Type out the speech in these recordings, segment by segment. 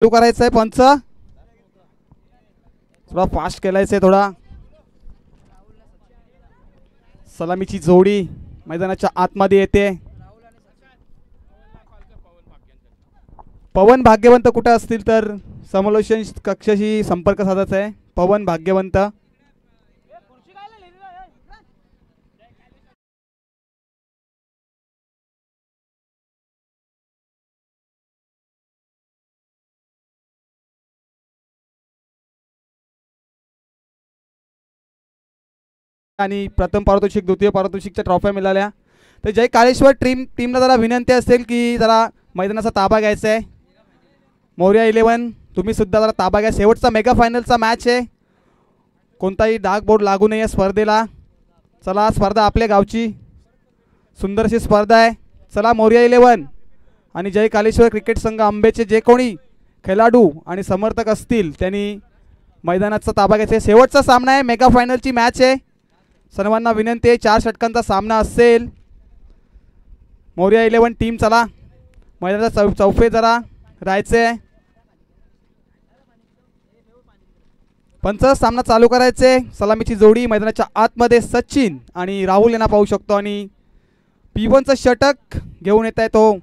सुरू करायचं आहे पंच, थोडा फास्ट केलायचं आहे थोडा. सलामीची जोडी मैदानाच्या आतमध्ये येते. पवन भाग्यवंत कुठे असतील तर समालोचन कक्षाशी संपर्क साधायचा आहे. पवन भाग्यवंत आणि प्रथम पारितोषिक द्वितीय पारितोषिकच्या ट्रॉफ्या मिळाल्या. तर जय काळेश्वर टीमला जरा विनंती असेल की जरा मैदानाचा ताबा घ्यायचा आहे. मोरया 11 तुम्ही सुद्धा जरा ताबा घ्या. शेवटचा मेगा फायनलचा मॅच आहे. कोणताही डाग बोर्ड लागू नये स्पर्धेला. चला स्पर्धा आपल्या गावची सुंदरशी स्पर्धा आहे. चला मोरया 11 आणि जय कालेश्वर क्रिकेट संघ आंबेचे जे कोणी खेळाडू आणि समर्थक असतील त्यांनी मैदानाचा ताबा घ्यायचा आहे. शेवटचा सामना आहे, मेगा फायनलची मॅच आहे. सर्वांना विनंती आहे 4 षटकांचा सामना असेल. मोरया 11 टीम चला मैदानाचा चौफे जरा राहायचे. पंच सामना चालू करायचे. सलामीची जोडी मैदानाच्या आतमध्ये सचिन आणि राहुल यांना पाहू शकतो आणि P1चं षटक घेऊन येत आहे तो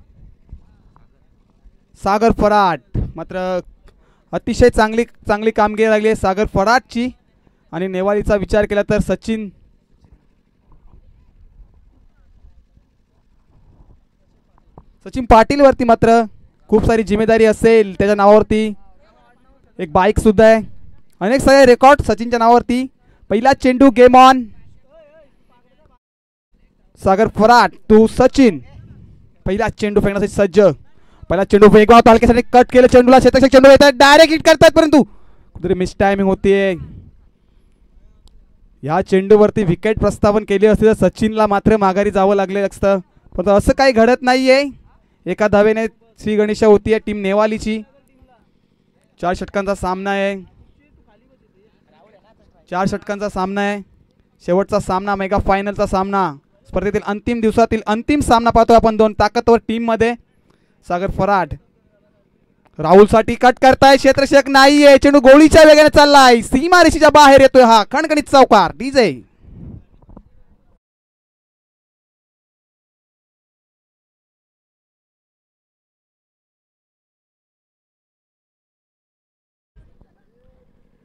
सागर फराट. मात्र अतिशय चांगली कामगिरी लागली आहे सागर फराटची. आणि नेवालीचा विचार केला तर सचिन पाटीलवरती मात्र खूप सारी जिम्मेदारी असेल. त्याच्या नावावरती एक बाईक सुद्धा आहे. अनेक सारे रेकॉर्ड सचिनच्या नावावरती. पहिला चेंडू game on. Sagar Farat to Sachin. पहिला चेंडू फेकण्यासाठी सज्ज. पहिला चेंडू वेगवा होता, हलक्यासाठी कट केलं चेंडूला. क्षेत्ररक्षक चेंडू येतात, डायरेक्ट हिट करतात परंतु कुठेतरी मिस टायमिंग होतीये. या चेंडूवरती विकेट प्रस्थापन केली असती तर सचिनला मात्र माघारी जावं लागले असतं. पण असं काही घडत नाहीये. एका धावेने श्री गणेशा होती टीम नेवालीची. 4 षटकांचा सामना आहे. 4 षटकांचा सामना आहे. शेवटचा सामना मेगा फायनलचा सामना. स्पर्धेतील अंतिम दिवसातील अंतिम सामना पाहतो आपण दोन ताकदवर टीममध्ये. सागर फराट राहुलसाठी कट करताय. क्षेत्ररक्षक नाहीये. चेंडू गोळीच्या वेगाने चाललाय. सीमा रेषेच्या बाहेर येतोय हा खणखणीत चौकार. डीजे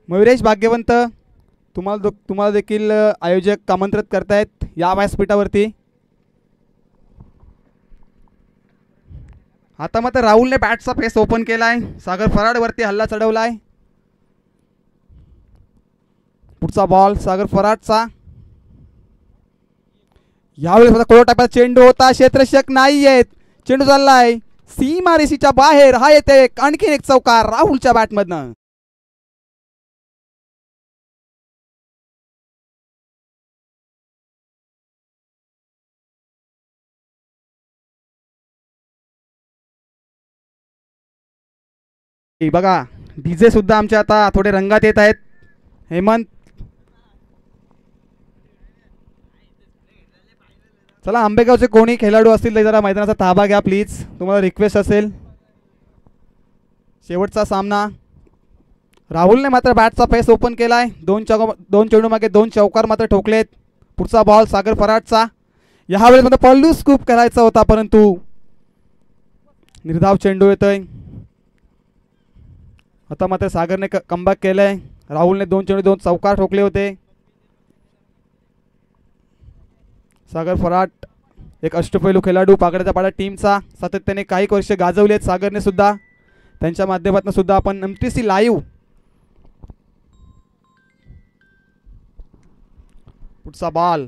मयुरेश भाग्यवंत तुम्हाला देखील आयोजक आमंत्रित करतायत या व्यासपीठावरती. आता मात्र राहुलने बॅटचा फेस ओपन केलाय. सागर फराडवरती हल्ला चढवलाय. पुढचा बॉल सागर फराडचा. यावेळी कोलो टाकाचा चेंडू होता. क्षेत्ररक्षक नाही आहेत. चेंडू चाललाय सीमा रेषेच्या बाहेर. हा येते आणखीन एक चौकार राहुलच्या बॅटमधनं. बघा डीजे सुद्धा आमचे आता थोडे रंगात येत आहेत. हेमंत चला आंबेगावचे कोणी खेळाडू असतील तर जरा मैदानाचा ताबा घ्या प्लीज. तुम्हाला रिक्वेस्ट असेल. शेवटचा सामना. राहुलने मात्र बॅटचा फेस ओपन केलाय. दोन चेंडू मागे 2 चौकार मात्र ठोकलेत. पुढचा बॉल सागर फराटचा. यावेळेस मात्र पल्लू स्कूप करायचा होता परंतु निर्धाव चेंडू येतोय. आता मात्र सागरने कमबॅक केलंय. राहुलने 2 चेंडू 2 चौकार ठोकले होते. सागर फराट एक अष्टपैलू खेळाडू पाकड्याचा पाडा टीमचा. सातत्याने काही वर्ष गाजवले आहेत सागरने सुद्धा. त्यांच्या माध्यमातून सुद्धा आपण MTC लाईव्ह. पुढचा बॉल.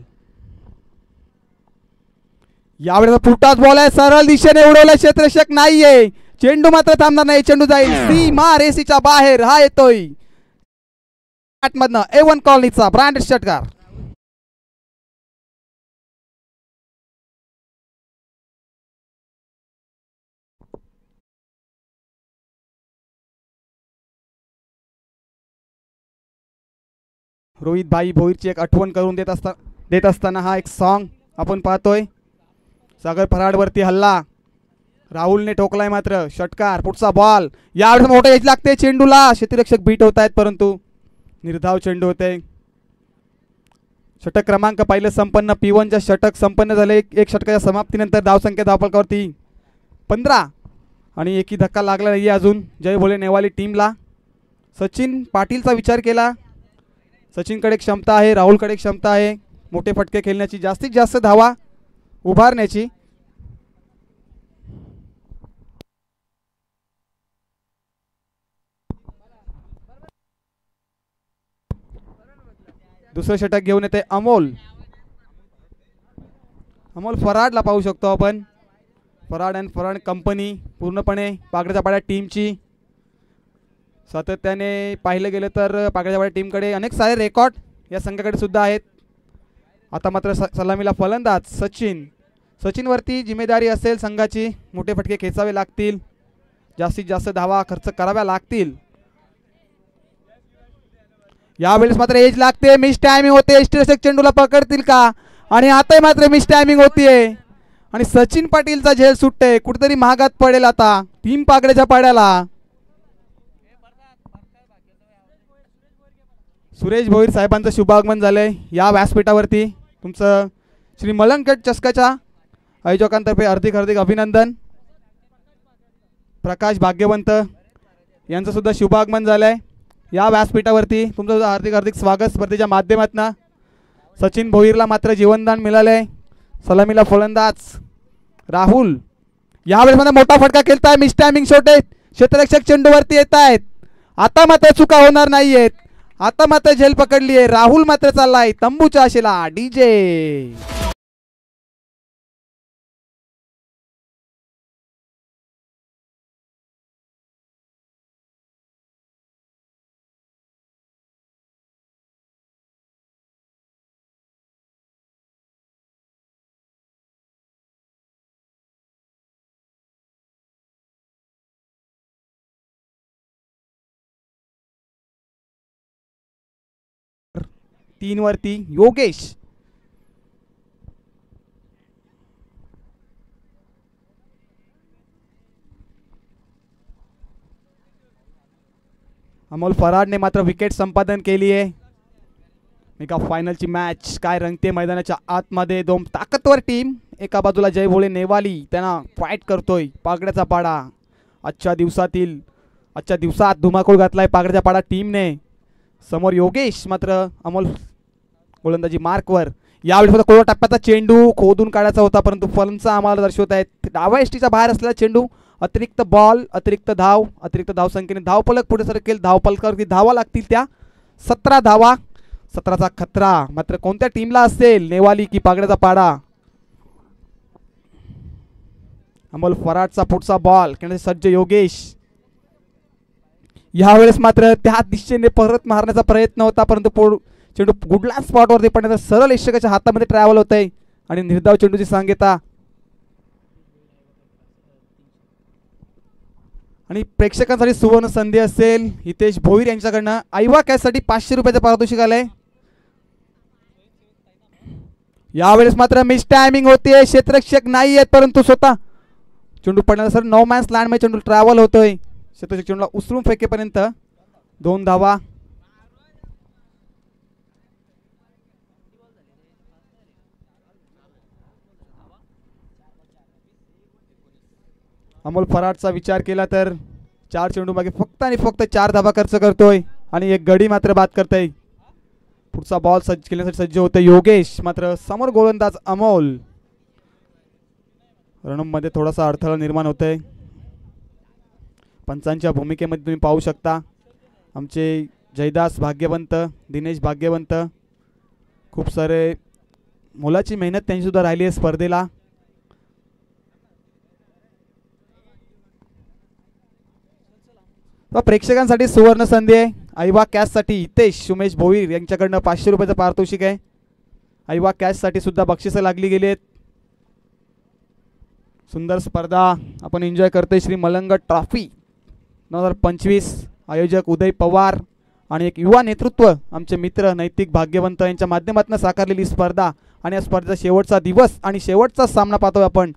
यावेळेस फुटाच बॉल आहे. सरळ दिशेने उडवलाय. क्षेत्ररक्षक नाहीये. चेंडू मात्र थांबणार नाही. चेंडू जाईल सीमा रेषेच्या बाहेर. हा येतोय मधनं A1 कॉलनीचा ब्रँडेड षटकार. रोहित भाई भोईरची एक आठवण करून देत असताना हा एक सॉन्ग आपण पाहतोय. सागर फराडवरती हल्ला. राहुलने ठोकलाय मात्र षटकार. पुढचा बॉल यावेळेस मोठा एज लागते चेंडूला. क्षेत्ररक्षक बीट होत आहेत परंतु निर्धाव चेंडू होते. षटक क्रमांक पहिलं संपन्न. P1च्या षटक संपन्न झाले. एक षटकाच्या समाप्तीनंतर धावसंख्या धावफलकावरती 15 आणि एकही धक्का लागला नाही अजून जय भोले नेवाली टीमला. सचिन पाटीलचा विचार केला. सचिनकडे क्षमता आहे, राहुलकडे क्षमता आहे मोठे फटके खेळण्याची, जास्तीत जास्त धावा उभारण्याची. दुसरं षटक घेऊन येते अमोल. अमोल फराडला पाहू शकतो आपण. फराड अँड फराड कंपनी पूर्णपणे पागड्याच्या पाड्या टीमची. सातत्याने पाहिलं गेलं तर पागड्याच्या पाड्या टीमकडे अनेक सारे रेकॉर्ड या संघाकडे सुद्धा आहेत. आता मात्र सलामीला फलंदाज सचिन. सचिनवरती जिम्मेदारी असेल संघाची. मोठे फटके खेचावे लागतील, जास्तीत जास्त धावा खर्च कराव्या लागतील. यावेळेस मात्र एज लागते. मिस टायमिंग होते. यष्टीरक्षक चेंडूला पकडतील का? आणि आता मात्र मिस टायमिंग होतीये आणि सचिन पाटीलचा झेल सुटते. कुठेतरी महागात पडेल आता टीम पागड्याच्या पाड्याला. सुरेश भोईर साहेबांचं शुभागमन झालंय या व्यासपीठावरती. तुमचं श्री मलंगगड चषकाच्या आयोजकांतर्फे हार्दिक हार्दिक अभिनंदन. प्रकाश भाग्यवंत यांचं सुद्धा शुभागमन झालंय या व्यासपीठावरती. तुमचं सुद्धा हार्दिक हार्दिक स्वागत स्पर्धेच्या माध्यमातून. सचिन भोईरला मात्र जीवनदान मिळालंय. सलामीला फलंदाज राहुल. यावेळेस मध्ये मोठा फटका खेळताय. मिस टायमिंग शॉट आहे. क्षेत्ररक्षक चेंडूवरती येत आहेत. आता मात्र चुका होणार नाहीयेत. आता मात्र झेल पकडली आहे. राहुल मात्र चाललाय तंबूच्या आशेला. डीजे तीन वरती योगेश. अमोल फराडने मात्र विकेट संपादन केली आहे. मेगा फायनलची मॅच काय रंगते मैदानाच्या आतमध्ये. दोन ताकदवर टीम. एका बाजूला जय भोळे नेवाली त्यांना फाईट करतोय पागड्याचा पाडा. आजच्या दिवसात धुमाकूळ घातलाय पागड्याच्या पाडा टीमने. समोर योगेश मात्र अमोल गोलंदाजी मार्कवर. यावेळी कोळा टप्प्याचा चेंडू खोदून काढायचा होता परंतु फलंदाज आम्हाला दर्शवत आहेत. डाव्या एसटीच्या बाहेर असलेला चेंडू. अतिरिक्त बॉल, अतिरिक्त धाव, अतिरिक्त धावसंख्येने धावफलक पुढे सरकेल. धावफलकावरती धावा लागतील त्या 17 धावा. 17चा खतरा मात्र कोणत्या टीमला असेल, नेवाली की पागड्याचा पाडा. अमोल फराडचा पुढचा बॉल खेळण्यासाठी सज्ज योगेश. यावेळेस मात्र त्या दिशेने परत मारण्याचा प्रयत्न होता परंतु चेंडू गुडला स्पॉटवरती पडण्याचा सरळ यष्टीरक्षकाच्या हातामध्ये ट्रॅव्हल होतंय आणि निर्धाव चेंडूची सांगता. आणि प्रेक्षकांसाठी सुवर्ण संधी असेल. हितेश भोईर यांच्याकडनं आईवा कॅचसाठी 500 रुपयाचं पारितोषिक आलंय. यावेळेस मात्र मिस टायमिंग होते. क्षेत्ररक्षक नाही आहेत परंतु स्वतः चेंडू पडण्याचा सर नो मॅन्स लँड मध्ये चेंडू ट्रॅव्हल होतोय. क्षेत्ररक्षक चेंडूला उचलून फेकेपर्यंत 2 धावा. अमोल फराडचा विचार केला तर 4 चेंडू मागे फक्त आणि फक्त 4 धावा खर्च करतोय आणि एक गडी मात्र बाद करतोय. पुढचा बॉल सज्ज केल्यासाठी सज्ज होते योगेश मात्र समोर गोलंदाज अमोल. रणमध्ये थोडासा अडथळा निर्माण होतोय. पंचांच्या भूमिकेमध्ये तुम्ही पाहू शकता आमचे जयदास भाग्यवंत, दिनेश भाग्यवंत. खूप सारे मोलाची मेहनत त्यांची सुद्धा राहिली आहे स्पर्धेला. प्रेक्षकांसाठी सुवर्ण संधी आहे. आईवा कॅचसाठी हितेश उमेश भोईर यांच्याकडनं 500 रुपयाचं पारितोषिक आहे. आईवा कॅचसाठी सुद्धा बक्षिसं लागली गेली आहेत. सुंदर स्पर्धा आपण एन्जॉय करतोय. श्री मलंगगड ट्रॉफी 2025 आयोजक उदय पवार आणि एक युवा नेतृत्व आमचे मित्र नैतिक भाग्यवंत यांच्या माध्यमातून साकारलेली स्पर्धा आणि या स्पर्धेचा शेवटचा दिवस आणि शेवटचा सामना पाहतोय आपण.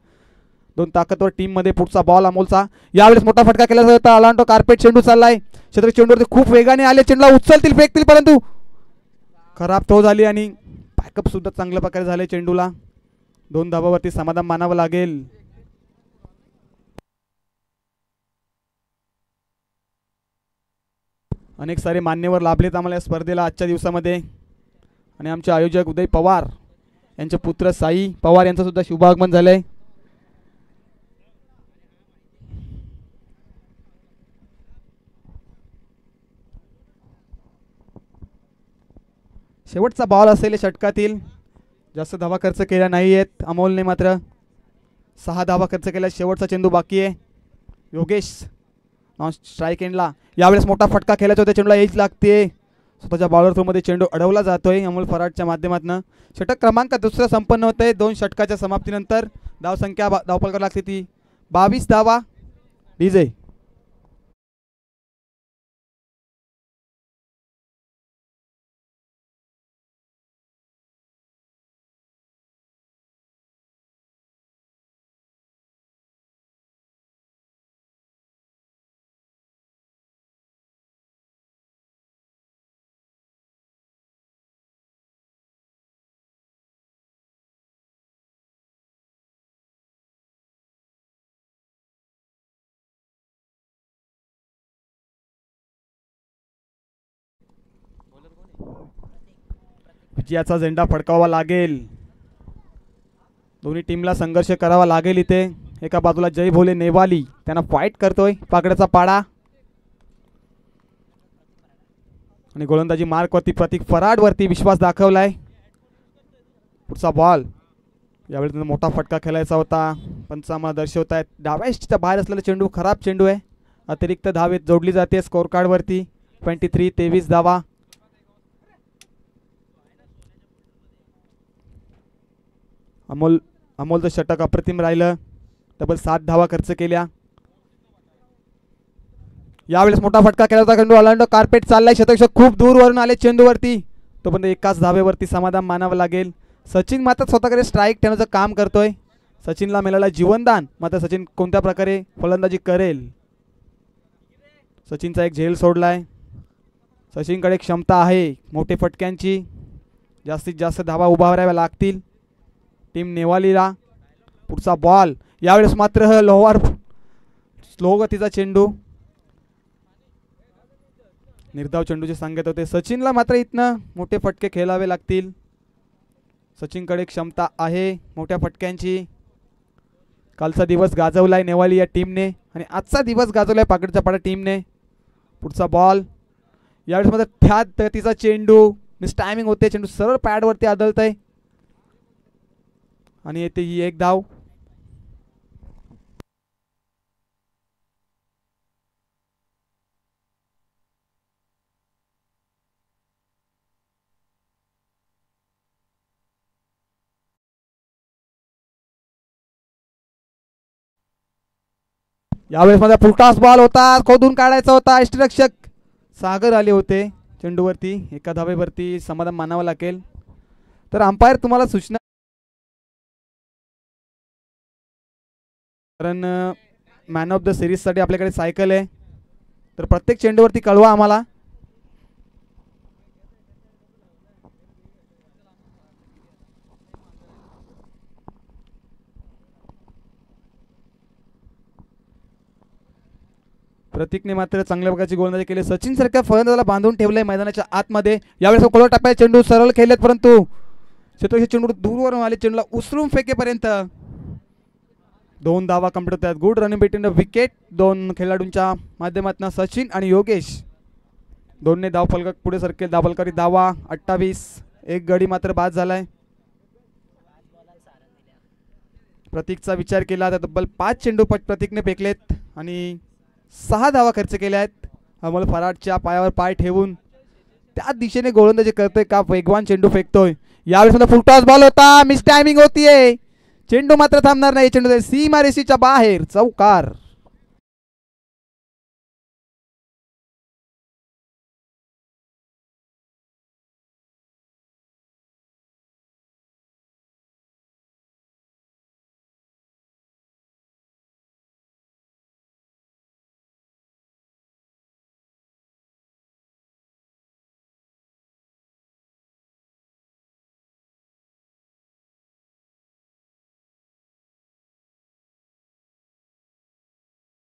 दोन ताकदवर टीम मध्ये पुढचा बॉल अमोलचा. यावेळेस मोठा फटका केला जातो. अलांटो कार्पेट चेंडू चाललाय. क्षेत्र चेंडूवरती खूप वेगाने आले. चेंडूला उचलतील फेकतील परंतु खराब थ्रो झाली आणि बॅकअप सुद्धा चांगल्या प्रकारे झाले. चेंडूला 2 धावावरती समाधान मानावं लागेल. अनेक सारे मान्यवर लाभलेत आम्हाला या स्पर्धेला आजच्या दिवसामध्ये आणि आमचे आयोजक उदय पवार यांचे पुत्र साई पवार यांचं सुद्धा शुभागमन झालंय. शेवटचा बॉल असेल षटकातील. जास्त धावा खर्च केल्या नाहीयेत अमोलने. मात्र 6 धावा खर्च केल्या. शेवटचा चेंडू बाकी आहे. योगेश नॉन स्ट्राईक एंडला. यावेळेस मोठा फटका खेळायचा होता. चेंडूला एज लागते. स्वतःच्या बॉलर थ्रोमध्ये चेंडू अडवला जातोय अमोल फराडच्या माध्यमातून. षटक क्रमांक दुसरा संपन्न होत आहे. 2 षटकाच्या समाप्तीनंतर धावसंख्या धावपलकर लागते ती 22 धावा. डीजे विजयाचा झेंडा फडकावा लागेल. दोन्ही टीमला संघर्ष करावा लागेल. इथे एका बाजूला जय भोले नेवाली त्यांना फाईट करतोय पाकड्याचा पाडा आणि गोलंदाजी मार्कवरती प्रतीक फराड वरती विश्वास दाखवलाय. पुढचा बॉल. यावेळी मोठा फटका खेळायचा होता. पंचांना दर्शवतायत डाव्या एष्टीच्या बाहेर असलेला चेंडू खराब चेंडू आहे. अतिरिक्त धावेत जोडली जाते स्कोर कार्ड वरती. 23 धावा. अमोलचं षटक अप्रतिम राहिलं. तब्बल 7 धावा खर्च केल्या. यावेळेस मोठा फटका केला होता. ऑर्लॅंडो कार्पेट चाललाय. शतक खूप दूरवरून आले चेंडूवरती. तो पण एकाच धावेवरती समाधान मानावं लागेल. सचिन मात्र स्वतःकडे स्ट्राईक ठेवण्याचं काम करतोय. सचिनला मिळालं जीवनदान. मात्र सचिन कोणत्या प्रकारे फलंदाजी करेल. सचिनचा एक झेल सोडलाय. सचिनकडे क्षमता आहे मोठे फटक्यांची. जास्तीत जास्त धावा उभाराव्या लागतील टीम नेवालीला. पुढचा बॉल. यावेळेस मात्र लोअर स्लो गतीचा चेंडू. निर्धाव चेंडूचे सांगत होते. सचिनला मात्र इथनं मोठे फटके खेळावे लागतील. सचिनकडे क्षमता आहे मोठ्या फटक्यांची. कालचा दिवस गाजवलाय नेवाली या टीमने आणि आजचा दिवस गाजवलाय पाकडचा पाडा टीमने. पुढचा बॉल. यावेळेस मात्र त्यात गतीचा चेंडू. मिस टायमिंग होते. चेंडू सरळ पॅडवरती आदळत आहे आणि येते ही एक धाव. यावेळेस माझा फुलटॉस बॉल होता. खोदून काढायचा होता. यष्टीरक्षक सागर आले होते चेंडूवरती. एका धावेवरती समाधान मानावं लागेल. तर अंपायर तुम्हाला सूचना. कारण मॅन ऑफ द सिरीजसाठी आपल्याकडे सायकल आहे. तर प्रत्येक चेंडूवरती कळवा आम्हाला. प्रतीकने मात्र चांगल्या प्रकारची गोलंदाजी केली. सचिन सारख्या फलंदाजाला बांधून ठेवलंय मैदानाच्या आतमध्ये. यावेळेस कोलर टप्प्यात चेंडू सरळ खेळलेत परंतु क्षेत्राचे चेंडू दूरवरून आले. चेंडूला उचलून फेकेपर्यंत 2 धावा कंप्लीट होतात. Good running between the wicket. 2 खेळाडूंच्या माध्यमातून सचिन आणि योगेश दोन्ही धाव फलक पुढे सरकेल. धावफलकावरती धावा 28. एक गडी मात्र बाद झालाय. प्रतीकचा विचार केला तर तब्बल 5 चेंडू प्रतीकने फेकलेत आणि 6 धावा खर्च केल्या आहेत. अमोल फराडच्या पायावर पाय ठेवून त्या दिशेने गोलंदाजी करतोय का वेगवान चेंडू फेकतोय. यावेळेस मला फुलटॉस बॉल होता. मिस टायमिंग होतीये. चेंडू मात्र थांबणार नाही. चेंडू सीमारेषेच्या बाहेर चौकार.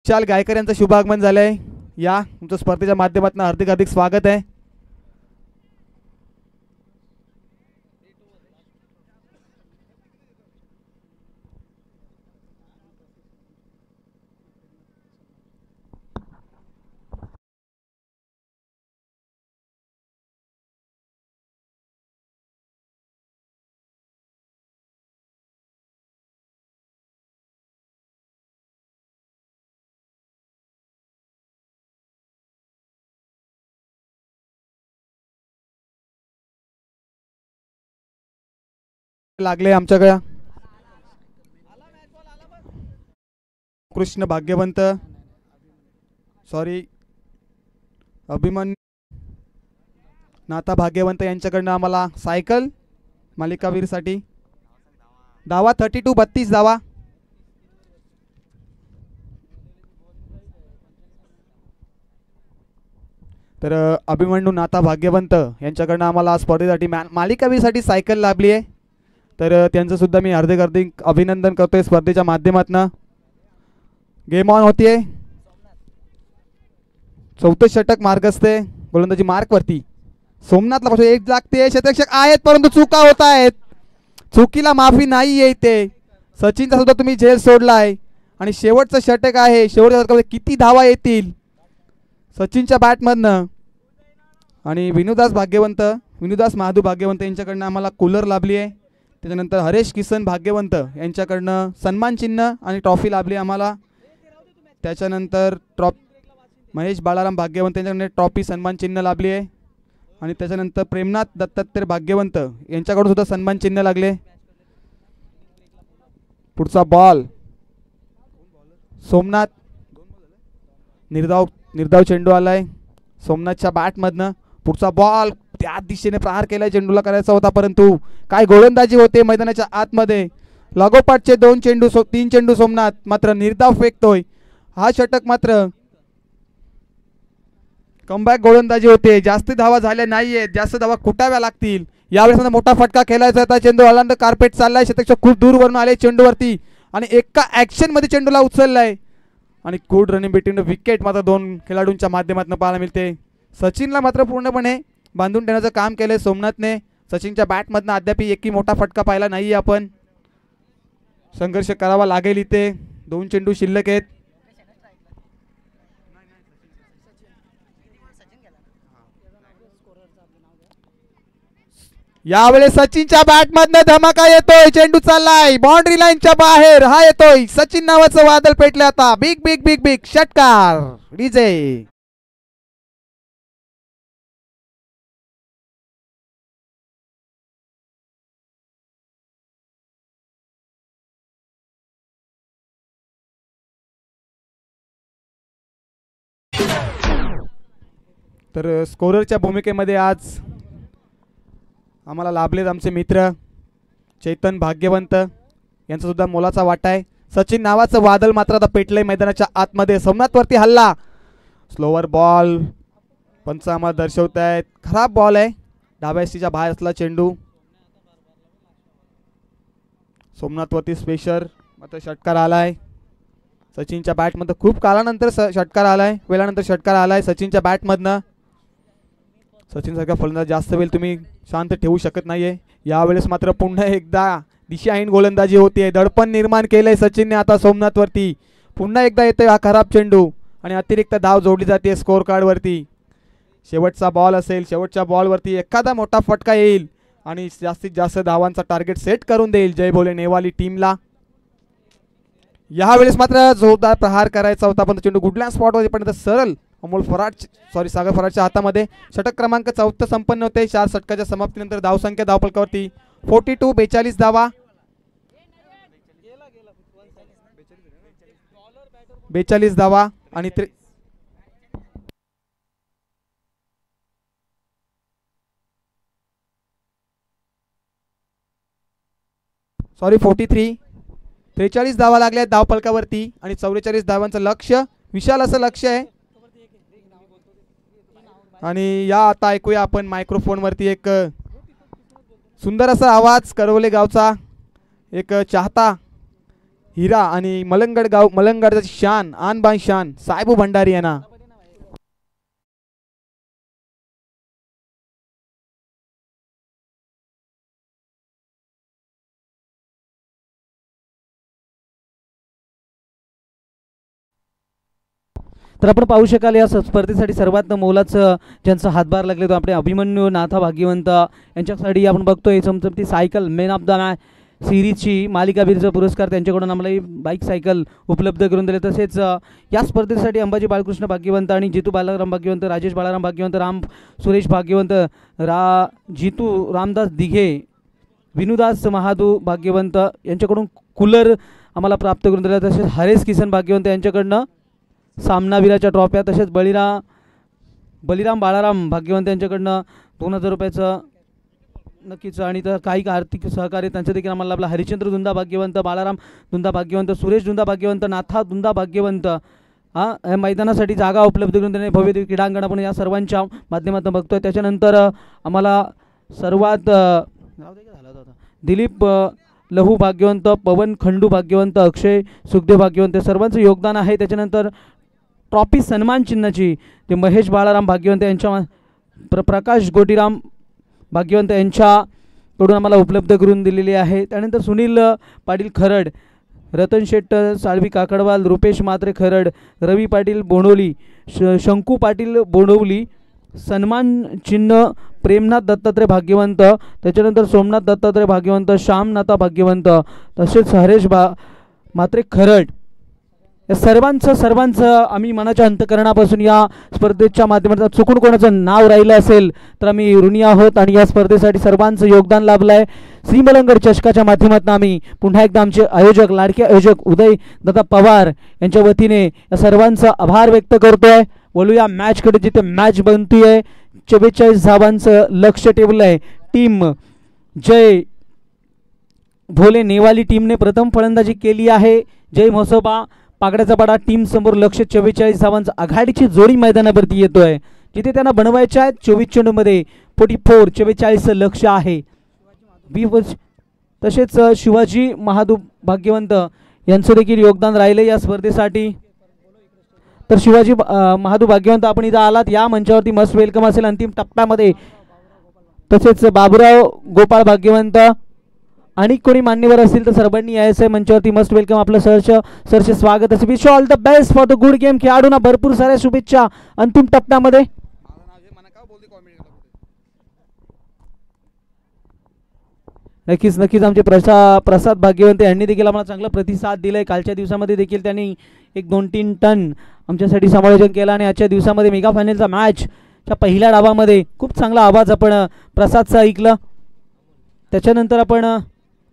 विशाल गायकर यांचं शुभागमन झालंय. या तुमचं स्पर्धेच्या माध्यमातून हार्दिक हार्दिक स्वागत आहे. लागले आमच्याकडे कृष्ण भाग्यवंत अभिमन्यू नाथा भाग्यवंत यांच्याकडनं आम्हाला सायकल मालिकावीरसाठी. धावा 32 32 धावा. तर अभिमन्यू नाथा भाग्यवंत यांच्याकडनं आम्हाला स्पर्धेसाठी मालिकावीरसाठी सायकल लाभली आहे. तर त्यांचं सुद्धा मी हार्दिक हार्दिक अभिनंदन करतोय स्पर्धेच्या माध्यमातून. गेम ऑन होतीये. चौथं षटक मार्गस्थ आहे. गोलंदाजी मार्कवरती सोमनाथला पासून एक लागते. शतरक्षक आहेत परंतु चुका होत आहेत. चुकीला माफी नाही आहे इथे. सचिनचा सुद्धा तुम्ही झेल सोडलाय आणि शेवटचं षटक आहे. शेवटच्या षटकामध्ये किती धावा येतील सचिनच्या बॅटमधनं. आणि विनुदास महादू भाग्यवंत यांच्याकडनं आम्हाला कूलर लाभली आहे. त्याच्यानंतर हरेश किसन भाग्यवंत यांच्याकडनं सन्मान चिन्ह आणि ट्रॉफी लाभली आम्हाला. त्याच्यानंतर महेश बाळाराम भाग्यवंत यांच्याकडनं ट्रॉफी सन्मान चिन्ह लाभली आहे. आणि त्याच्यानंतर प्रेमनाथ दत्तात्रय भाग्यवंत यांच्याकडून सुद्धा सन्मान चिन्ह लागले. पुढचा बॉल सोमनाथ. निर्धाव चेंडू आलाय सोमनाथच्या बॅटमधनं. पुढचा बॉल त्या दिशेने प्रहार केलाय. चेंडूला करायचा होता परंतु काय गोलंदाजी होते मैदानाच्या आतमध्ये. लागोपाठचे 3 चेंडू सोमनाथ मात्र निर्धाव फेकतोय. हा षटक मात्र कमबॅक गोलंदाजी होते. जास्त धावा झाल्या नाहीयेत. जास्त धावा कुटाव्या लागतील. यावेळेस मोठा फटका खेळायचा होता. चेंडू ऑलांडो कार्पेट चाललाय. शतक खूप दूरवरून आले चेंडूवरती आणि एका ऍक्शन मध्ये चेंडूला उचललाय आणि गुड रनिंग बिटवीन विकेट मात्र 2 खेळाडूंच्या माध्यमातून पाहायला मिळते. सचिनला मात्र पूर्णपणे बांधून ठेवण्याचं काम केलंय सोमनाथने. सचिनच्या बॅटमधनं अद्याप एकही मोठा फटका पाहिला नाही. आपण संघर्ष करावा लागेल इथे. 2 चेंडू शिल्लक आहेत. यावेळेस सचिनच्या बॅटमधनं धमाका येतोय. चेंडू चाललाय बाउंड्री लाईनच्या बाहेर. हा येतोय सचिन नावाचं वादळ पेटलं आता. बिग बिग बिग बिग षटकार डीजे. तर स्कोररच्या भूमिकेमध्ये आज आम्हाला लाभलेत आमचे मित्र चैतन भाग्यवंत यांचा सुद्धा मोलाचा वाटा आहे. सचिन नावाचं वादळ मात्र आता पेटलंय मैदानाच्या आतमध्ये. सोमनाथवरती हल्ला. स्लोवर बॉल पंच आम्हाला दर्शवत आहेत. खराब बॉल आहे. डाव्या सीच्या बाहेर असला चेंडू. सोमनाथवरती स्पेशर मात्र षटकार आलाय. सचिनच्या बॅटमध्ये खूप काळानंतर षटकार आलाय. वेळानंतर षटकार आलाय सचिनच्या बॅटमधनं. सचिन सारखा फलंदाज जास्त वेळ तुम्ही शांत ठेवू शकत नाहीये. यावेळेस मात्र पुन्हा एकदा दिशाहीन गोलंदाजी होते. दडपण निर्माण केलंय सचिनने आता सोमनाथवरती. पुन्हा एकदा येतोय हा खराब चेंडू आणि अतिरिक्त धाव जोडली जाते स्कोर कार्डवरती. शेवटचा बॉल असेल. शेवटच्या बॉलवरती एखादा मोठा फटका येईल आणि जास्तीत जास्त धावांचा टार्गेट सेट करून देईल जय भोले नेवाली टीमला. यावेळेस मात्र जोरदार प्रहार करायचा होता पण चेंडू गुडलँड स्पॉटवर पण सरळ सागर फराडच्या हातामध्ये. षटक क्रमांक 4 संपन्न होते. 4 षटकाच्या समाप्तीनंतर धावसंख्या धावफलकावरती 42 42 धावा. 42 धावा आणि 43 धावा लागल्या धावफलकावरती आणि 44 धावांचं लक्ष्य. विशाल असं लक्ष्य आहे. आणि या आता ऐकूया आपण मायक्रोफोन वरती एक सुंदर असा आवाज करवले गावचा एक चाहता हिरा आणि मलंगड गाव मलंगडचा शान आन बान शान साहेबू भंडारी यांना. तर आपण पाहू शकाल या स्पर्धेसाठी सर्वात मोलाचं ज्यांचा हातभार लागले तो आपले अभिमन्यू नाथा भाग्यवंत यांच्यासाठी आपण बघतोय चमचमती cycle man of the match सिरीजची मालिकावीरचा पुरस्कार त्यांच्याकडून आम्हाला ही बाईक सायकल उपलब्ध करून दिले. तसेच या स्पर्धेसाठी अंबाजी बाळकृष्ण भाग्यवंत आणि जितू बालाराम भाग्यवंत राजेश बाळाराम भाग्यवंत राम सुरेश भाग्यवंत जितू रामदास दिघे विनुदास महादू भाग्यवंत यांच्याकडून कूलर आम्हाला प्राप्त करून दिला. तसेच हरेश किसन भाग्यवंत यांच्याकडनं सामनावीराच्या ट्रॉफ्या तसेच बलिराम बाळाराम भाग्यवंत यांच्याकडनं 2000 रुपयाचं नक्कीच आणि तर काही आर्थिक सहकार्य त्यांचं देखील आम्हाला लाभलं. हरिश्चंद्र दुंदा भाग्यवंत बाळाराम दुंदा भाग्यवंत सुरेश दुंदा भाग्यवंत नाथा दुंदा भाग्यवंत या मैदानासाठी जागा उपलब्ध करून देणे भव्य क्रीडांगण आपण या सर्वांच्या माध्यमातून बघतोय. त्याच्यानंतर आम्हाला सर्वात दिलीप लहू भाग्यवंत पवन खंडू भाग्यवंत अक्षय सुखदेव भाग्यवंत सर्वांचं योगदान आहे. त्याच्यानंतर ट्रॉफी सन्मान चिन्हाची ते महेश बाळाराम भाग्यवंत यांच्या प्रकाश गोटीराम भाग्यवंत यांच्याकडून आम्हाला उपलब्ध करून दिलेली आहे. त्यानंतर सुनील पाटील खरड रतन शेट्ट साळवी काकडवाल रुपेश मात्रे खरड रवी पाटील बोंडवली शंकू पाटील बोंडवली सन्मान चिन्ह प्रेमनाथ दत्तात्रय भाग्यवंत त्याच्यानंतर सोमनाथ दत्तात्रय भाग्यवंत श्यामनाथा भाग्यवंत तसेच हरेश मात्रे खरड या सर्वांचं आम्ही मनाच्या अंतकरणापासून या स्पर्धेच्या माध्यमातून चुकून कोणाचं नाव राहिलं असेल तर आम्ही ऋणी आहोत. आणि या स्पर्धेसाठी सर्वांचं योगदान लाभलं आहे. श्रीमलंगड चषकाच्या माध्यमातून आम्ही पुन्हा एकदा आमचे आयोजक लाडके आयोजक उदय दादा पवार यांच्या वतीने या सर्वांचा आभार व्यक्त करतोय. बोलूया मॅचकडे जिथे मॅच बनतीये 44 धावांचं लक्ष्य ठेवलं आहे. टीम जय भोले नेवाली टीमने प्रथम फलंदाजी केली आहे. जय म्हसोबा पागड्याचा पाडा टीम समोर लक्ष 44 धावांचं आघाडीची जोडी मैदानावरती येतोय जिथे त्यांना बनवायच्या आहेत 24 चेंडूमध्ये 44 लक्ष आहे. तसेच शिवाजी महादू भाग्यवंत यांचं देखील योगदान राहिले या स्पर्धेसाठी. तर शिवाजी महादू भाग्यवंत आपण इथं आलात या मंचावरती मस्त वेलकम असेल अंतिम टप्प्यामध्ये. तसेच बाबूराव गोपाळ भाग्यवंत आणि कोणी मान्यवर असतील तर सर्वांनी यायचं मंचावरती मस्त वेलकम आपलं सरचे स्वागत असेल. Wish all the best for the good game. खेळाडूंना भरपूर साऱ्या शुभेच्छा अंतिम टप्प्यामध्ये. नक्कीच आमचे प्रसाद भाग्यवंत यांनी देखील आम्हाला चांगला प्रतिसाद दिलाय. कालच्या दिवसामध्ये देखील त्यांनी 1-2-3 टन आमच्यासाठी समायोजन केलं आणि आजच्या दिवसामध्ये मेगा फायनलचा मॅचच्या पहिल्या डावामध्ये खूप चांगला आवाज आपण प्रसादचा ऐकला. त्याच्यानंतर आपण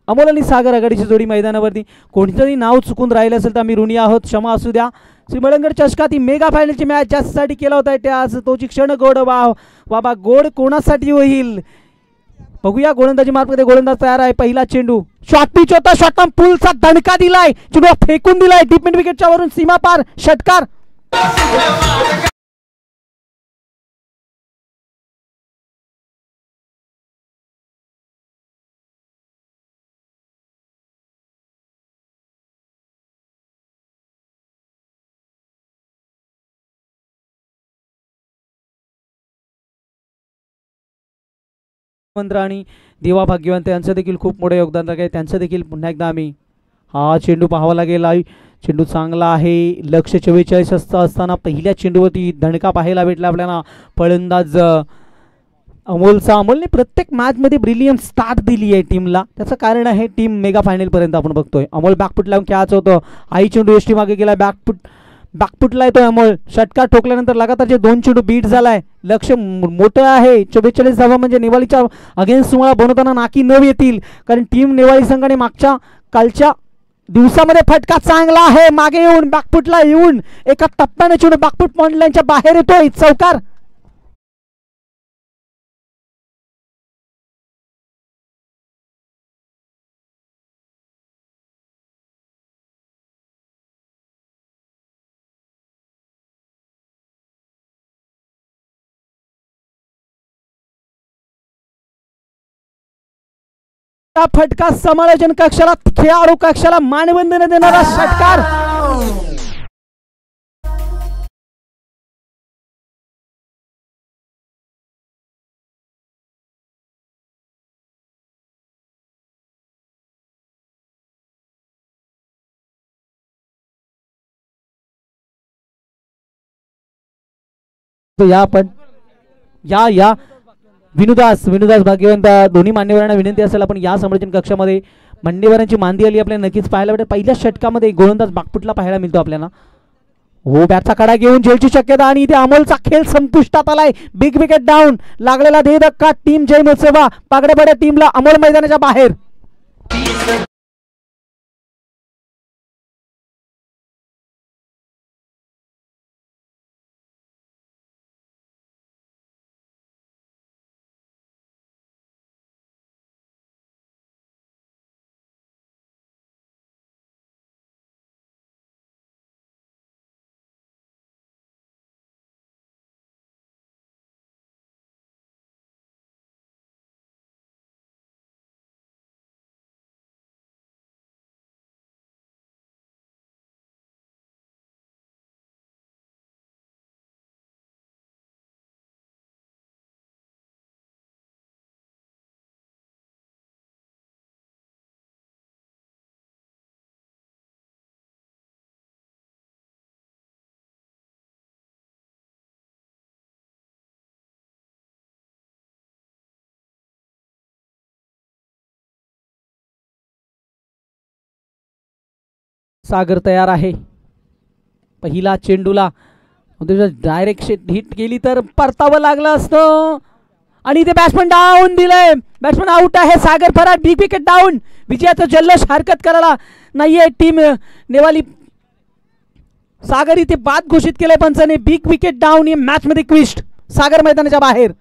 अमोल आणि सागर आघाडीची जोडी मैदानावरती कोणतंही नाव चुकून राहिलं असेल तर आम्ही ऋणी आहोत क्षमा असू द्या. श्रीमलंगड चषकात ही मेगा फायनलची मॅच ज्यासाठी केला होता त्या आज तोची क्षण गोड बाबा गोड कोणासाठी होईल बघूया. गोलंदाजी मार्फत गोलंदाज तयार आहे. पहिला चेंडू शॉट पिच होता शॉट पुलचा दणका दिलाय चेंडू फेकून दिलाय डीप मिड विकेटच्या वरून सीमा पार षटकार. आणि देवा भाग्यवंत यांचं देखील खूप मोठं योगदान आहे. त्यांचं देखील पुन्हा एकदा आम्ही हा चेंडू पाहावा लागेल. चेंडू चांगला आहे. लक्ष 44 असताना पहिल्या चेंडूवरती धणका पाहायला भेटला आपल्याला. फलंदाज अमोलने प्रत्येक मॅचमध्ये ब्रिलियंट स्टार्ट दिली आहे टीमला. त्याचं कारण आहे टीम मेगा फायनलपर्यंत आपण बघतोय. अमोल बॅकफुट लावून खेळायचं होतं. आई चेंडू एसटी मागे गेला. बॅकफुटला येतोय अमोल. षटकार ठोकल्यानंतर लगातार जे 2 चेंडू बीट झालाय. लक्ष मोठं आहे. 44 धावा म्हणजे नेवाळीच्या अगेन्स्ट तुम्हाला बनवताना नाकी न येतील कारण टीम नेवाळी संघाने कालच्या दिवसामध्ये फटका चांगला आहे. मागे येऊन बॅकफुटला येऊन एका टप्प्याने चेंडू बॅकफुट पॉइंट लाईनच्या बाहेर येतोय. चौकार. त्या फटका समालोचन कक्षाला खेळाडू कक्षाला मानवंदन देणारा षटकार. या पण या विनुदास भाग्यवंत दोन्ही मान्यवरांना विनंती असेल आपण या समालोचन कक्षामध्ये मान्यवरांची मांदी आली आपल्याला नक्कीच पाहायला भेटेल. पहिल्या षटकामध्ये गोलंदाज बागपुटला पाहायला मिळतो आपल्याला. हो बॅटचा कडा घेऊन झेलची शक्यता आणि इथे अमोलचा खेळ संपुष्टात आलाय. बिग विकेट डाऊन लागलेला धे धक्का टीम जय मुसेवा पागडे पड्या टीमला अमोल मैदानाच्या बाहेर. सागर तयार आहे. पहिला चेंडूला डायरेक्ट हिट केली तर परतावं लागलं असतं आणि इथे बॅट्समन डाऊन दिलंय. बॅट्समन आउट आहे. सागर फराट बिग विकेट डाऊन. विजयाचा जल्लोष हरकत करायला नाहीये टीम नेवाली. सागर इथे बाद घोषित केलंय पंचाने. बिग विकेट डाऊन या मॅच मध्ये क्विस्ट. सागर मैदानाच्या बाहेर.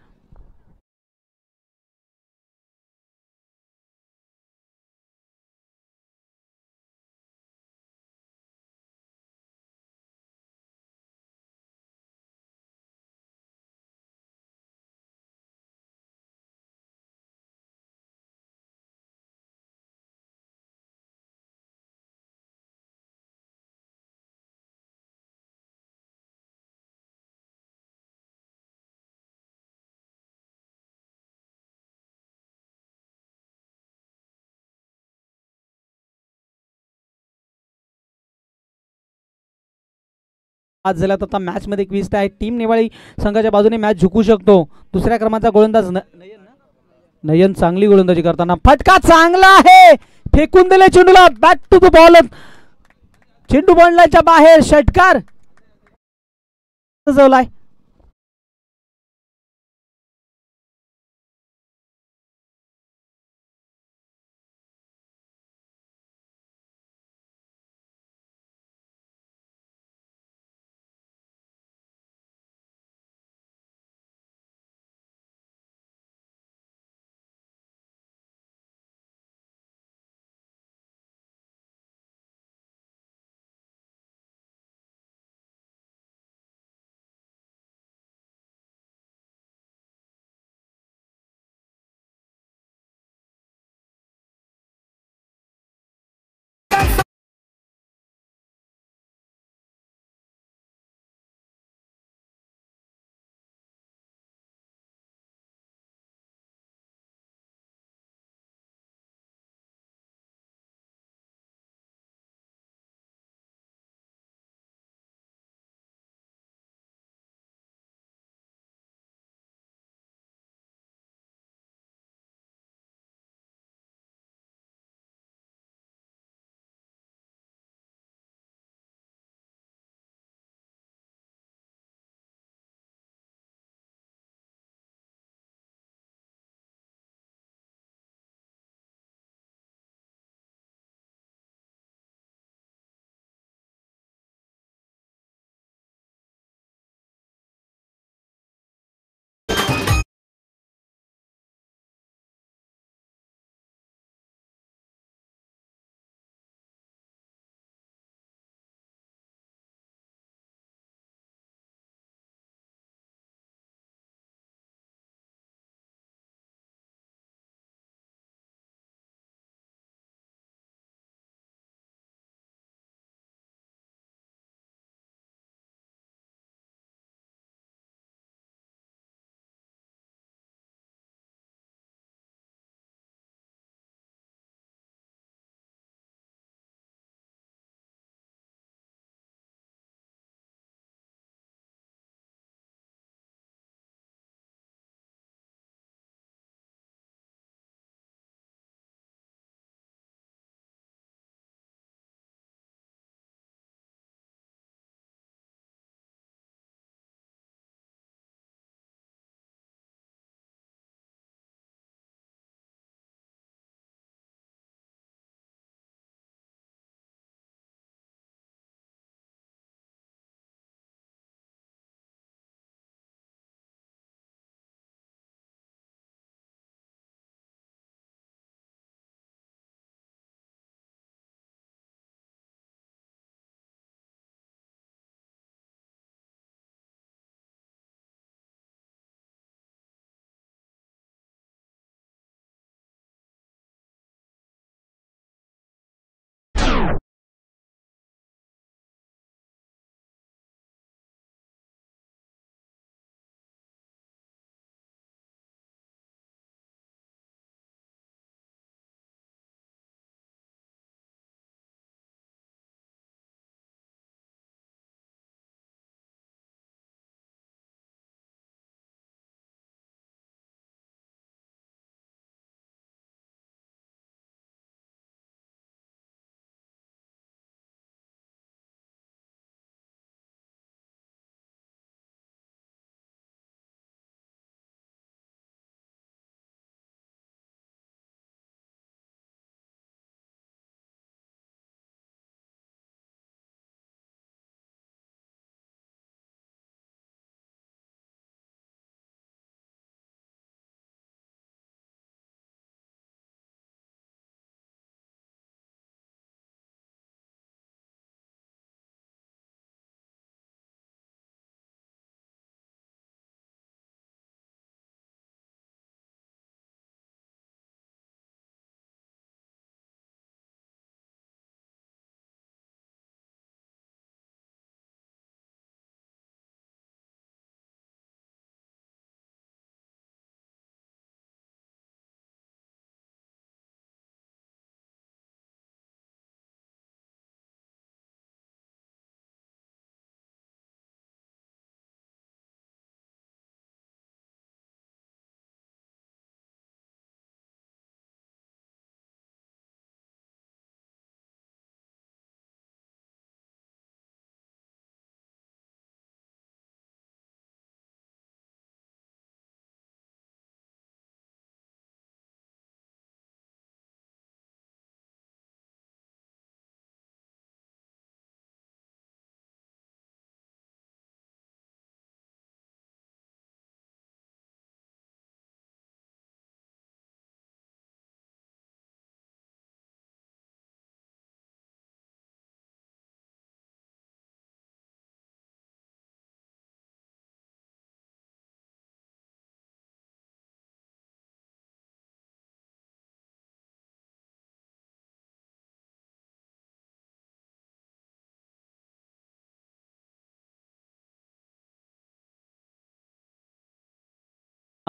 आज झाला तर आता मॅच मध्ये क्विस्ट आहे. टीम नेवाळी संघाच्या बाजूने मॅच जिंकू शकतो. दुसऱ्या क्रमांकाचा गोलंदाज नयन चांगली गोलंदाजी करताना फटका चांगला आहे. फेकून दिले चेंडूला. Bat to the ball. चेंडू बॉलच्या बाहेर. षटकार सजवलाय.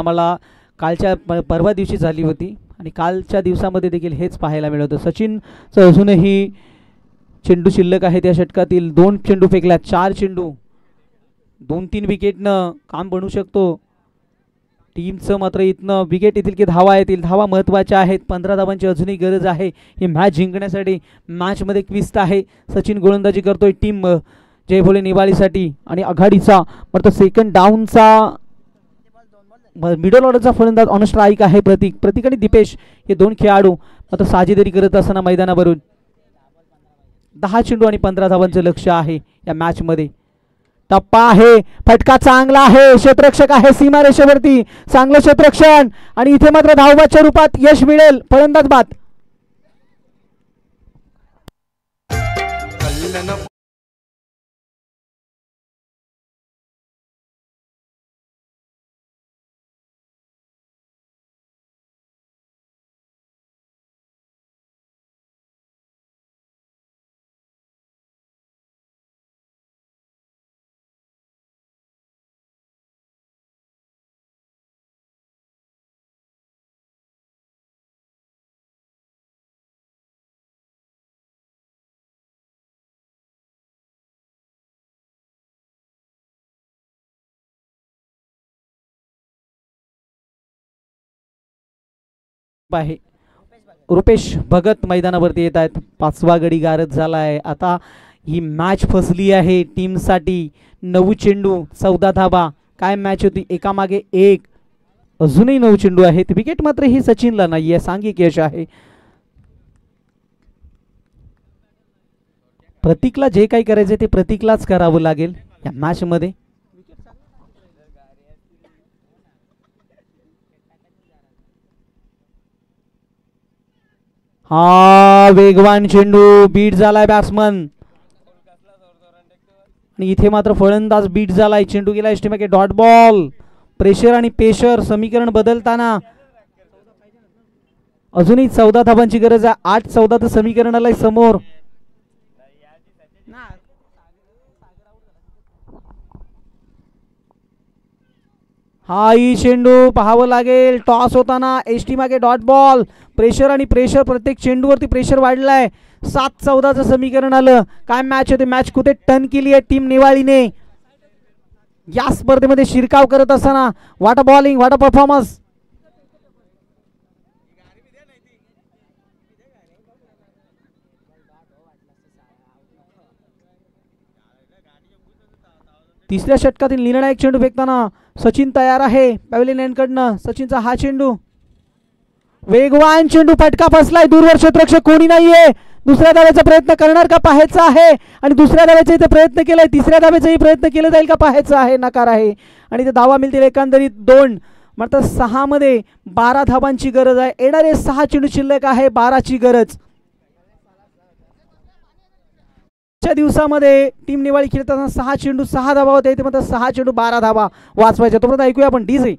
आम्हाला कालच्या परवा दिवशी झाली होती आणि कालच्या दिवसामध्ये देखील हेच पाहायला मिळत होतं. सचिनचं अजूनही चेंडू शिल्लक आहे त्या षटकातील. 2 चेंडू फेकल्यात, 4 चेंडू, 2-3 विकेटनं काम बनू शकतो टीमचं. मात्र इथनं विकेट येतील की धावा येतील. धावा महत्त्वाच्या आहेत. 15 धावांची अजूनही गरज आहे ही मॅच जिंकण्यासाठी. मॅचमध्ये क्विस्ट आहे. सचिन गोलंदाजी करतोय टीम जय भोले निवाळीसाठी आणि आघाडीचा मात्र सेकंड डाऊनचा मिडल ऑर्डरचा फलंदाज ऑन स्ट्राईक आहे प्रतीक आणि दीपेश हे 2 खेळाडू मात्र साजेदारी करत असताना मैदानावरून. 10 चेंडू आणि 15 धावांचं लक्ष आहे या मॅचमध्ये. टप्पा आहे, फटका चांगला आहे, क्षेत्ररक्षक आहे सीमारेषेवरती, चांगलं क्षेत्ररक्षण आणि इथे मात्र धावबादच्या रूपात यश मिळेल. फलंदाज बाद. आहे रुपेश भगत मैदानावरती येत आहेत. 5वा गडी गारद झाला आहे. आता ही मॅच फसली आहे टीमसाठी. 9 चेंडू 14 धावा. काय मॅच होती, एकामागे एक. अजूनही 9 चेंडू आहेत. विकेट मात्र ही सचिनला नाही आहे. सांघिक यश आहे. प्रतीकला जे काही करायचं ते प्रतीकलाच करावं लागेल या मॅच मध्ये. हा वेगवान चेंडू बीट झालाय बॅट्समन आणि इथे मात्र फलंदाज बीट झालाय. चेंडू गेला एस्टिमेके डॉट बॉल. प्रेशर आणि पेशर समीकरण बदलताना अजूनही 14 धावांची गरज आहे. 8-14 समीकरण आलंय समोर. हा ही चेंडू पाहावं लागेल. टॉस होताना एसटी मागे डॉट बॉल. प्रेशर आणि प्रेशर, प्रत्येक चेंडूवरती प्रेशर वाढलाय. 7-14 समीकरण आलं. काय मॅच होते. मॅच कुठे टर्न केली आहे टीम निवाळीने. या स्पर्धेमध्ये शिरकाव करत असताना वाट बॉलिंग, वाट परफॉर्मन्स. तिसऱ्या षटकातील निर्णायक चेंडू फेकताना सचिन तयार आहे पॅव्हलियन एंडकडनं. सचिनचा हा चेंडू, वेगवान चेंडू, फटका फसलाय. दूरवर क्षेत्ररक्षक कोणी नाहीये. दुसऱ्या धावेचा प्रयत्न करणार का पाहायचा आहे आणि दुसऱ्या धावेचा इथे प्रयत्न केलाय. तिसऱ्या धावेचाही प्रयत्न केला जाईल का पाहायचं आहे. नकार आहे आणि ते धावा मिळतील एकंदरीत 2. मात्र 6 मध्ये 12 धावांची गरज आहे. येणारे 6 चेंडू शिल्लक आहे. 12ची गरज. च्या दिवसामध्ये टीम निवाळी खेळताना 6 चेंडू 6 धावा होते. इथे मात्र 6 चेंडू 12 धावा वाचवायच्या. तोपर्यंत ऐकूया आपण डीजे.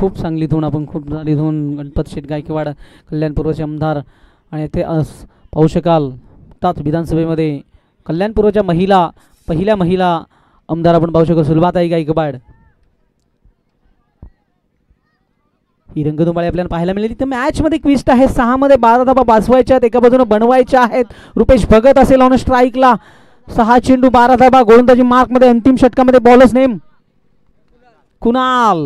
खूप सांगलीतून आपण खूप सांगलीतून गणपत शेठ गायकवाड कल्याणपूर्वचे आमदार आणि ते पाहू शकाल तात विधानसभेमध्ये कल्याणपूर्वच्या पहिल्या महिला आमदार आपण पाहू शकतो सुलभाताई गायकवाड. ही रंगधुमाळी आपल्याला पाहायला मिळाली. तर मॅचमध्ये ट्विस्ट आहे. 6 मध्ये 12 धाबा वाचवायच्या आहेत, एका बाजूने बनवायच्या आहेत. रुपेश भगत असेल ऑन स्ट्राईकला. 6 चेंडू 12 धाबा गोलंदाजी मार्कमध्ये. अंतिम षटकामध्ये बॉलर्स नेम कुणाल.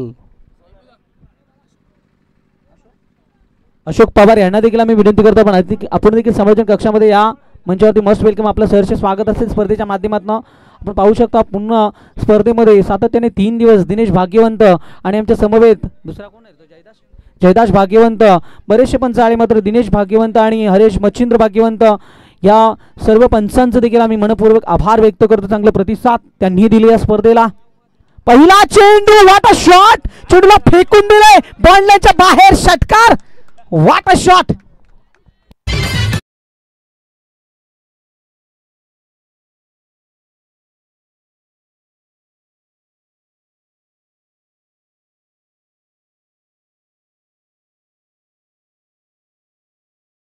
अशोक पवार यांना देखील आम्ही विनंती करतो आपण देखील समालोचन कक्षामध्ये या मंचावरती मस्ट वेलकम. आपलं सहर्ष स्वागत असेल स्पर्धेच्या माध्यमातून. आपण पाहू शकता पूर्ण स्पर्धेमध्ये सातत्याने 3 दिवस दिनेश भाग्यवंत आणि आमच्या समवेत दुसरा कोण आहे जयदास भाग्यवंत, बरेचसे पंच आले मात्र दिनेश भाग्यवंत आणि हरेश मच्छिंद्र भाग्यवंत या सर्व पंचांचं देखील आम्ही मनपूर्वक आभार व्यक्त करतो. चांगला प्रतिसाद त्यांनी दिले या स्पर्धेला. पहिला चेंडू व्हॉट अ शॉट. चेंडूला फेकून दिले बॉलच्या बाहेर. षटकार. What a shot.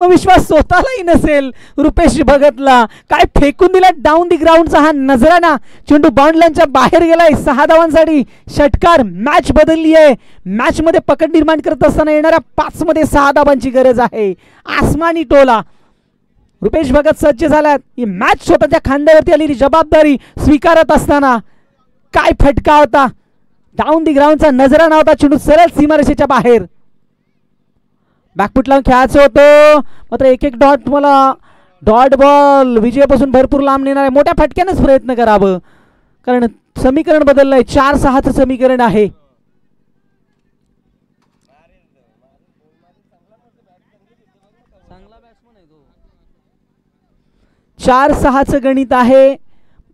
विश्वास स्वतःलाही नसेल रुपेश भगतला. काय फेकून दिला डाऊन दी ग्राउंडचा हा नजराना. चेंडू बाउंड्रीच्या बाहेर गेलाय. 6 धावांसाठी षटकार. मॅच बदलली आहे. मॅच मध्ये पकड निर्माण करत असताना येणाऱ्या 5 मध्ये 6 धावांची गरज आहे. आसमानी टोला. रुपेश भगत सज्ज झाल्यात. ही मॅच स्वतःच्या खांद्यावरती आलेली जबाबदारी स्वीकारत असताना काय फटका होता. डाऊन दी ग्राउंडचा नजराना होता. चेंडू सरळ सीमारेषेच्या बाहेर. बॅकफुट लावून खेळायचं होतं मात्र एक डॉट. मला डॉट बॉल विजयापासून भरपूर लांब नेणार आहे. मोठ्या फटक्यानेच प्रयत्न करावं कारण समीकरण बदललंय. 4-6चं समीकरण आहे. 4-6चं गणित आहे.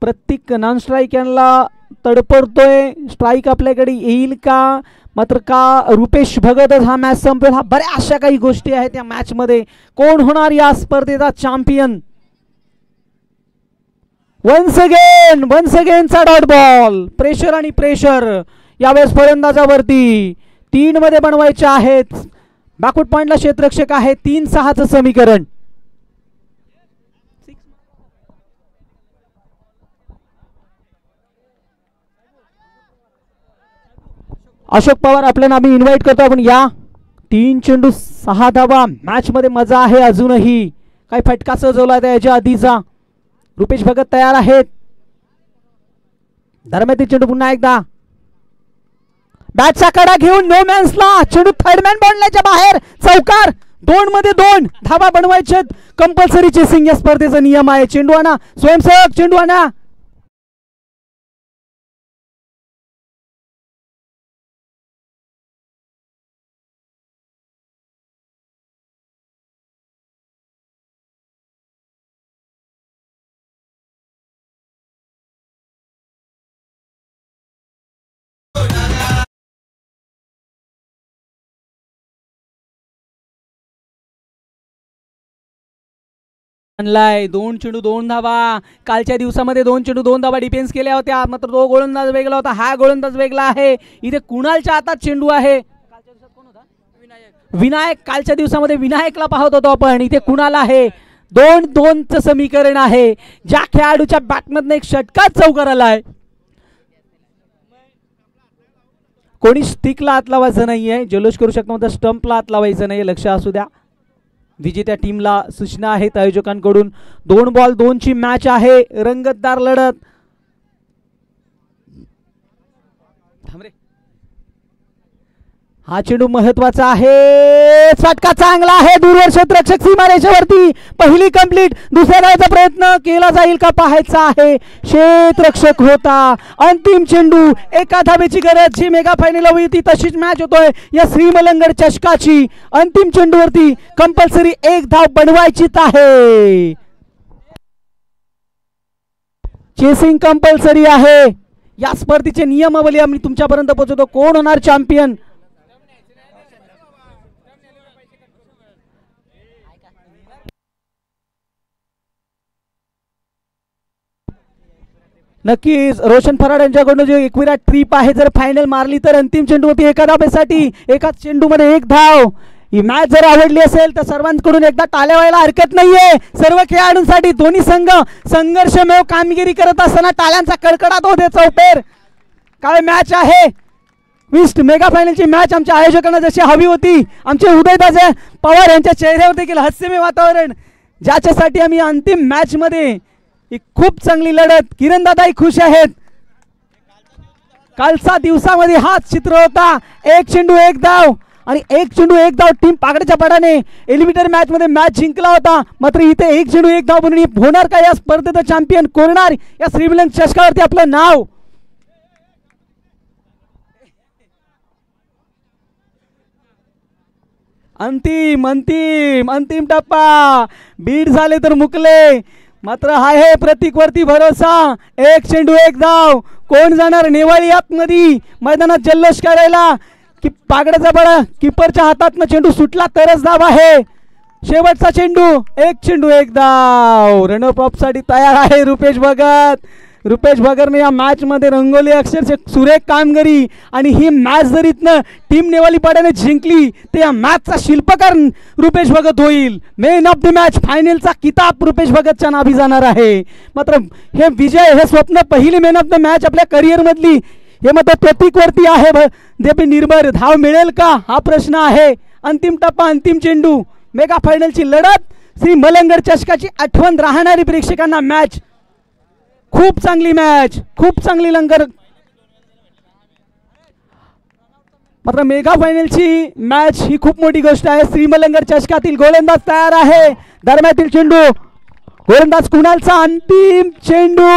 प्रत्येक नॉन स्ट्राईक यांना तडपडतोय. स्ट्राईक आपल्याकडे येईल का मात्र का रुपेश भगतच हा मॅच संपवेल. हा बऱ्याचशा काही गोष्टी आहेत या मॅच मध्ये. कोण होणार या स्पर्धेचा चॅम्पियन. वन्स अगेन चा डॉट बॉल. प्रेशर आणि प्रेशर यावेळेस फलंदाजावरती. 3 मध्ये बनवायचे आहेत. बॅकफुट पॉइंटला क्षेत्ररक्षक आहे. 3-6चं समीकरण. अशोक पवार आपल्याला आम्ही इन्व्हाइट करतो. आपण या. 3 चेंडू 6 धावा. मॅच मध्ये मजा आहे अजूनही. काही फटका सजवला त्याच्या आधीचा. रुपेश भगत तयार आहेत. दरम्यान चेंडू पुन्हा एकदा. बॅटचा कडा घेऊन नो मॅन्सला. चेंडू थर्ड मॅन बॉलच्या बाहेर. चौकार. 2 मध्ये 2 धावा बनवायचे. कंपल्सरी चेसिंग या स्पर्धेचा नियम आहे. चेंडू आणा स्वयंसेवक. चेंडू आणा. आणलाय. 2 चेंडू 2 धावा. कालच्या दिवसामध्ये 2 चेंडू 2 धावा डिफेन्स केल्या होत्या मात्र तो गोलंदाज वेगळा होता. हा गोलंदाज वेगळा आहे. इथे कुणालच्या हातात चेंडू आहे. विनायक. कालच्या दिवसामध्ये विनायकला पाहत होतो आपण. इथे कुणाल आहे. 2-2चं समीकरण आहे. ज्या खेळाडूच्या बॅटमधनं एक षटकार चौकार आलाय. कोणी स्टिकला हात लावायचं नाहीये. जल्लोष करू शकतो मात्र स्टंपला हात लावायचं नाहीये. लक्ष असू द्या. विजेत्या टीमला सूचना आहेत आयोजकांकडून. 2 बॉल 2 ची मॅच आहे. रंगतदार लढत. हा चेंडू महत्वाचा आहे. फटका चांगला आहे. दूरवर क्षेत्ररक्षक सीमारेषेवरती. पहिली कंप्लीट. दुसऱ्या धावेचा प्रयत्न केला जाईल का पाहायचा आहे. क्षेत्ररक्षक होता. अंतिम चेंडू. एका धावेची गरज. जी मेगा फायनल हवी होती तशीच मॅच होतोय या श्रीमलंगड चषकाची. अंतिम चेंडूवरती कंपल्सरी 1 धाव बनवायचीच आहे. चेसिंग कंपल्सरी आहे. या स्पर्धेचे नियमावली आम्ही तुमच्यापर्यंत पोहोचवतो. कोण होणार चॅम्पियन. नक्कीच रोशन फराड यांच्याकडून जो एकविरा ट्रिप आहे जर फायनल मारली तर अंतिम चेंडूवरती एका धावेसाठी एकाच चेंडूमध्ये एक धाव. ही मॅच जर आवडली असेल तर सर्वांकडून एकदा टाळ्या व्हायला हरकत नाहीये. सर्व खेळाडूंसाठी दोन्ही संघ संघर्षमय कामगिरी करत असताना टाळ्यांचा कडकडाट होते चौफेर. काय मॅच आहे. विस्ट मेगा फायनलची मॅच आमच्या आयोजकांना जशी हवी होती. आमचे उदयदादा पवार यांच्या चेहऱ्यावर देखील हास्यमय वातावरण ज्याच्यासाठी आम्ही अंतिम मॅच मध्ये ही खूप चांगली लढत. किरण दादाही खुश आहेत. कालचा दिवसामध्ये हाच चित्र होता. एक चेंडू एक धाव आणि एक चेंडू एक धाव टीम पागडच्या पडाने एलिमिनेटर मॅच मध्ये मॅच जिंकला होता. मात्र इथे एक चेंडू एक धाव बनून होणार का या स्पर्धेचा चॅम्पियन कोरणार या श्रीमंत चषकावरती आपलं नाव. अंतिम अंतिम अंतिम टप्पा. बीड झाले तर मुकले. मात्र आहे प्रतीकवरती भरोसा. एक चेंडू एक धाव. कोण जाणार नेवाळी आतमध्ये मैदानात जल्लोष करायला की पागड्याचा बडा किपरच्या हातातनं चेंडू सुटला तरच धाव आहे. शेवटचा चेंडू एक चेंडू एक धाव. रनअप ऑफ साठी तयार आहे रुपेश भगत. रुपेश भगतने या मॅच मध्ये रंगवली अक्षरशः सुरेख कामगिरी आणि ही मॅच जर इथनं टीम नेवाली पाड्याने जिंकली तर या मॅचचा शिल्पकार रुपेश भगत होईल. मेन ऑफ द मॅच फायनलचा किताब रुपेश भगतच्या नावी जाणार आहे. मात्र हे विजय हे स्वप्न पहिली मेन ऑफ द मॅच आपल्या करिअर मधली हे मात्र प्रतीकवरती आहे. देपी निर्भर धाव मिळेल का हा प्रश्न आहे. अंतिम टप्पा अंतिम चेंडू मेगा फायनलची लढत. श्री मलंगड चषकाची आठवण राहणारी प्रेक्षकांना मॅच. खूप चांगली मॅच खूप चांगली लंगर. मात्र मेगा फायनलची मॅच ही खूप मोठी गोष्ट आहे. श्रीमलंगड चषकातील गोलंदाज तयार आहे. दरम्यातील चेंडू गोलंदाज कुणालचा अंतिम चेंडू